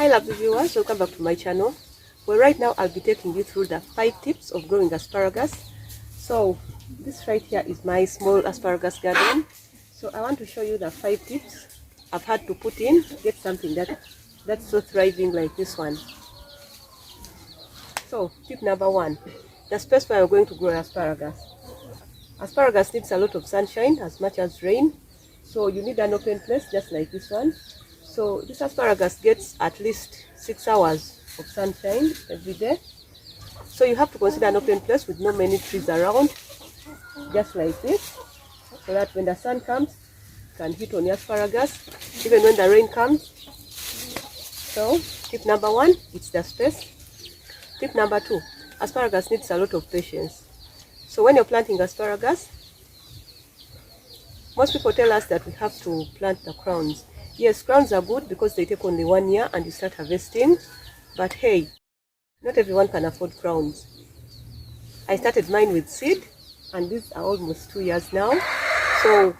Hi lovely viewers, welcome back to my channel. Well, right now I'll be taking you through the 5 tips of growing asparagus. So this right here is my small asparagus garden. So I want to show you the 5 tips I've had to put in to get something that's so thriving like this one. So tip number 1, the space where you're going to grow asparagus. Asparagus needs a lot of sunshine as much as rain, so you need an open place just like this one. So this asparagus gets at least 6 hours of sunshine every day. So you have to consider an open place with not many trees around, just like this, so that when the sun comes, it can hit on your asparagus, even when the rain comes. So tip number 1, it's the space. Tip number 2, asparagus needs a lot of patience. So when you're planting asparagus, most people tell us that we have to plant the crowns. Yes, crowns are good because they take only 1 year and you start harvesting. But hey, not everyone can afford crowns. I started mine with seed and these are almost 2 years now. So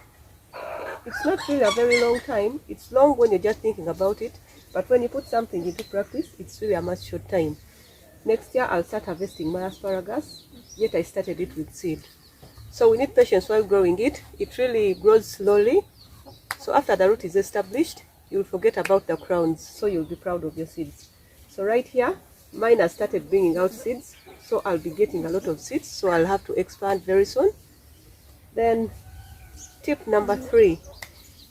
it's not really a very long time. It's long when you're just thinking about it. But when you put something into practice, it's really a much short time. Next year, I'll start harvesting my asparagus. Yet I started it with seed. So we need patience while growing it. It really grows slowly. So after the root is established, you'll forget about the crowns. So you'll be proud of your seeds. So right here, mine has started bringing out seeds. So I'll be getting a lot of seeds. So I'll have to expand very soon. Then tip number 3.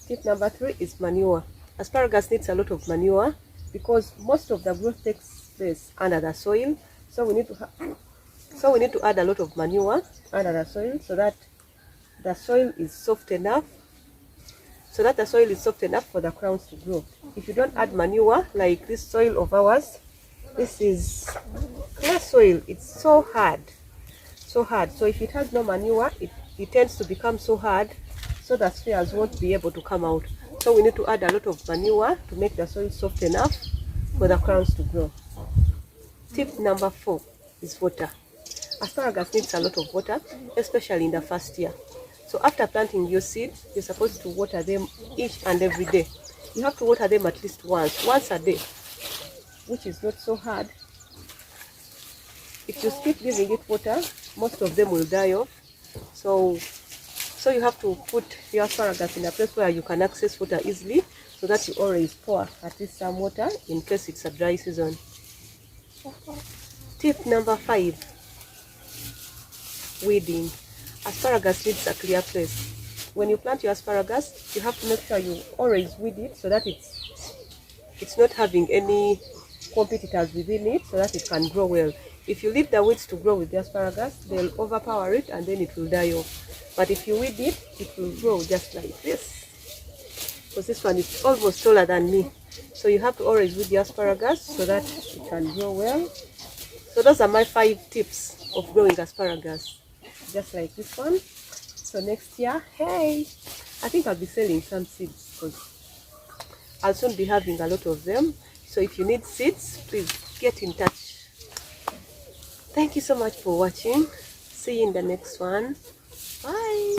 Tip number 3 is manure. Asparagus needs a lot of manure because most of the growth takes place under the soil. So we need to add a lot of manure under the soil so that the soil is soft enough for the crowns to grow. If you don't add manure, like this soil of ours, this is clay soil. It's so hard. So if it has no manure, it tends to become so hard, so the spheres won't be able to come out. So we need to add a lot of manure to make the soil soft enough for the crowns to grow. Tip number 4 is water. Asparagus needs a lot of water, especially in the first year. So after planting your seeds, you're supposed to water them each and every day. You have to water them at least once a day, which is not so hard. If you skip giving it water, most of them will die off. So you have to put your asparagus in a place where you can access water easily, so that you always pour at least some water in case it's a dry season. Tip number 5. Weeding. Asparagus needs a clear place. When you plant your asparagus, you have to make sure you always weed it so that it's not having any competitors within it, so that it can grow well. If you leave the weeds to grow with the asparagus, they'll overpower it and then it will die off. But if you weed it, it will grow just like this. Because this one is almost taller than me. So you have to always weed the asparagus so that it can grow well. So those are my 5 tips of growing asparagus, just like this one. So next year, hey, I think I'll be selling some seeds because I'll soon be having a lot of them. So if you need seeds, please get in touch. Thank you so much for watching. See you in the next one. Bye.